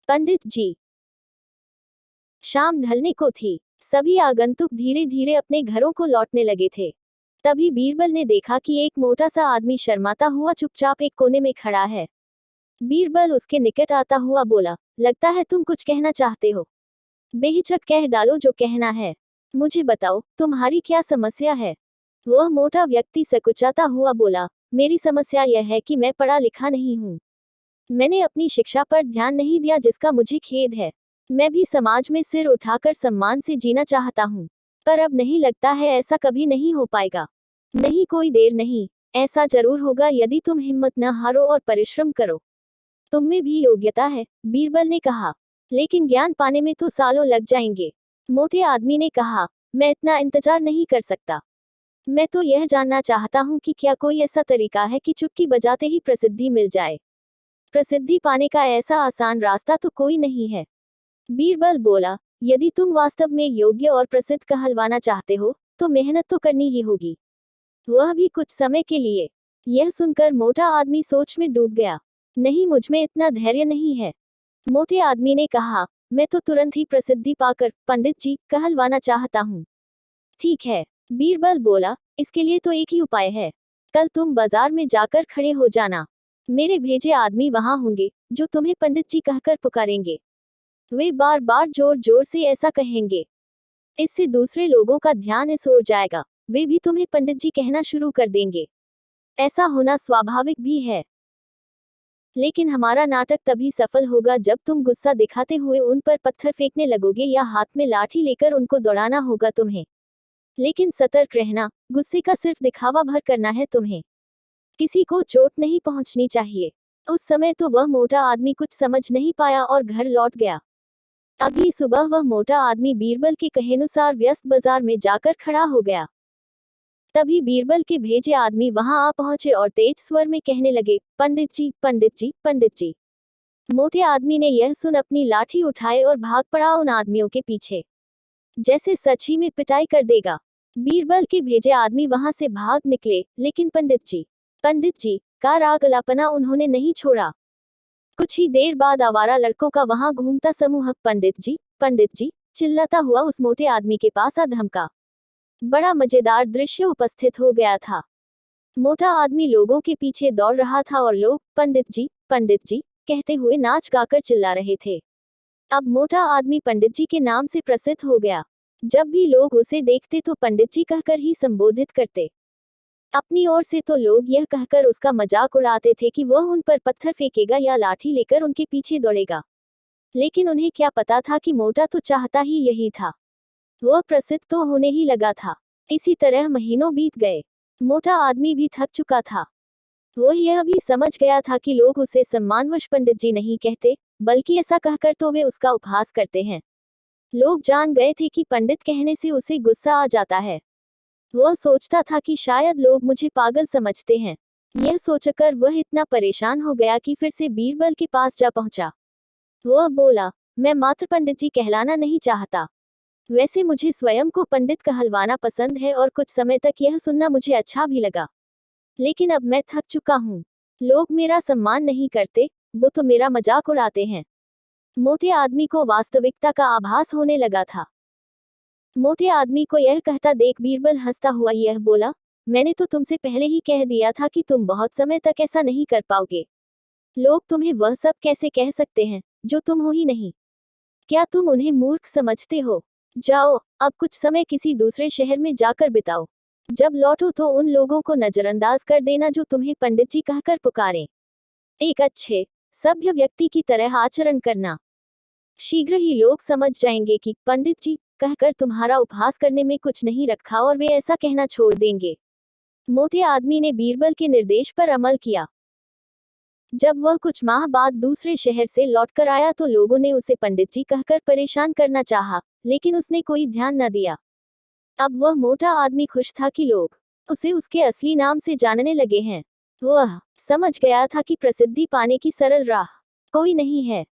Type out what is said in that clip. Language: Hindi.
पंडित जी। शाम ढलने को थी। सभी आगंतुक धीरे धीरे अपने घरों को लौटने लगे थे। तभी बीरबल ने देखा कि एक मोटा सा आदमी शर्माता हुआ चुपचाप एक कोने में खड़ा है। बीरबल उसके निकट आता हुआ बोला, लगता है तुम कुछ कहना चाहते हो। बेहिचक कह डालो जो कहना है। मुझे बताओ, तुम्हारी क्या समस्या है। वह मोटा व्यक्ति सकुचाता हुआ बोला, मेरी समस्या यह है कि मैं पढ़ा लिखा नहीं हूँ। मैंने अपनी शिक्षा पर ध्यान नहीं दिया, जिसका मुझे खेद है। मैं भी समाज में सिर उठाकर सम्मान से जीना चाहता हूँ, पर अब नहीं लगता है ऐसा कभी नहीं हो पाएगा। नहीं, कोई देर नहीं, ऐसा जरूर होगा यदि तुम हिम्मत न हारो और परिश्रम करो। तुम में भी योग्यता है, बीरबल ने कहा, लेकिन ज्ञान पाने में तो सालों लग जाएंगे। मोटे आदमी ने कहा, मैं इतना इंतजार नहीं कर सकता। मैं तो यह जानना चाहता हूँ कि क्या कोई ऐसा तरीका है कि चुटकी बजाते ही प्रसिद्धि मिल जाए। प्रसिद्धि पाने का ऐसा आसान रास्ता तो कोई नहीं है। बीरबल बोला, यदि तुम वास्तव में योग्य और प्रसिद्ध कहलवाना चाहते हो, तो मेहनत तो करनी ही होगी, वह भी कुछ समय के लिए। यह सुनकर मोटा आदमी सोच में डूब गया। नहीं, मुझमें इतना धैर्य नहीं है। मोटे आदमी ने कहा, मैं तो तुरंत ही प्रसिद्धि पाकर पंडित जी कहलवाना चाहता हूँ। ठीक है, बीरबल बोला, इसके लिए तो एक ही उपाय है। कल तुम बाजार में जाकर खड़े हो जाना। मेरे भेजे आदमी वहां होंगे, जो तुम्हें पंडित जी कहकर पुकारेंगे। वे बार बार जोर जोर से ऐसा कहेंगे। इससे दूसरे लोगों का ध्यान इस ओर जाएगा, वे भी तुम्हें पंडित जी कहना शुरू कर देंगे। ऐसा होना स्वाभाविक भी है। लेकिन हमारा नाटक तभी सफल होगा जब तुम गुस्सा दिखाते हुए उन पर पत्थर फेंकने लगोगे या हाथ में लाठी लेकर उनको दौड़ाना होगा तुम्हें। लेकिन सतर्क रहना, गुस्से का सिर्फ दिखावा भर करना है तुम्हें। किसी को चोट नहीं पहुंचनी चाहिए। उस समय तो वह मोटा आदमी कुछ समझ नहीं पाया और घर लौट गया। अगली सुबह वह मोटा आदमी बीरबल के कहेनुसार व्यस्त बाजार में जाकर खड़ा हो गया। तभी बीरबल के भेजे आदमी वहां आ पहुंचे और तेज स्वर में कहने लगे, पंडित जी, पंडित जी, पंडित जी। मोटे आदमी ने यह सुन अपनी लाठी उठाए और भाग पड़ा उन आदमियों के पीछे, जैसे सच ही में पिटाई कर देगा। बीरबल के भेजे आदमी वहां से भाग निकले, लेकिन पंडित जी का राग अलापना उन्होंने नहीं छोड़ा। कुछ ही देर बाद आवारा लड़कों का वहां घूमता समूह पंडित जी चिल्लाता हुआ उस मोटे आदमी के पास आ धमका। बड़ा मजेदार दृश्य उपस्थित हो गया था। मोटा आदमी लोगों के पीछे दौड़ रहा था और लोग पंडित जी कहते हुए नाच गाकर चिल्ला रहे थे। अब मोटा आदमी पंडित जी के नाम से प्रसिद्ध हो गया। जब भी लोग उसे देखते तो पंडित जी कहकर ही संबोधित करते। अपनी ओर से तो लोग यह कहकर उसका मजाक उड़ाते थे कि वह उन पर पत्थर फेंकेगा या लाठी लेकर उनके पीछे दौड़ेगा। लेकिन उन्हें क्या पता था कि मोटा तो चाहता ही यही था। वह प्रसिद्ध तो होने ही लगा था। इसी तरह महीनों बीत गए। मोटा आदमी भी थक चुका था। वह यह भी समझ गया था कि लोग उसे सम्मानवश पंडित जी नहीं कहते, बल्कि ऐसा कहकर तो वे उसका उपहास करते हैं। लोग जान गए थे कि पंडित कहने से उसे गुस्सा आ जाता है। वह सोचता था कि शायद लोग मुझे पागल समझते हैं। यह सोचकर वह इतना परेशान हो गया कि फिर से बीरबल के पास जा पहुंचा। वह बोला, मैं मात्र पंडित जी कहलाना नहीं चाहता। वैसे मुझे स्वयं को पंडित कहलवाना पसंद है और कुछ समय तक यह सुनना मुझे अच्छा भी लगा। लेकिन अब मैं थक चुका हूँ। लोग मेरा सम्मान नहीं करते, वो तो मेरा मजाक उड़ाते हैं। मोटे आदमी को वास्तविकता का आभास होने लगा था। मोटे आदमी को यह कहता देख बीरबल हंसता हुआ यह बोला, मैंने तो तुमसे पहले ही कह दिया था कि तुम बहुत समय तक ऐसा नहीं कर पाओगे। लोग तुम्हें वह सब कैसे कह सकते हैं जो तुम हो ही नहीं। क्या तुम उन्हें मूर्ख समझते हो? जाओ, अब कुछ समय किसी दूसरे शहर में जाकर बिताओ। जब लौटो तो उन लोगों को नजरअंदाज कर देना जो तुम्हें पंडित जी कहकर पुकारें। एक अच्छे सभ्य व्यक्ति की तरह आचरण करना। शीघ्र ही लोग समझ जाएंगे कि पंडित जी कहकर तुम्हारा उपहास करने में कुछ नहीं रखा और वे ऐसा कहना छोड़ देंगे। मोटे आदमी ने बीरबल के निर्देश पर अमल किया। जब वह कुछ माह बाद दूसरे शहर से लौटकर आया तो लोगों ने उसे पंडित जी कहकर परेशान करना चाहा, लेकिन उसने कोई ध्यान न दिया। अब वह मोटा आदमी खुश था कि लोग उसे उसके असली नाम से जानने लगे हैं। वह समझ गया था कि प्रसिद्धि पाने की सरल राह कोई नहीं है।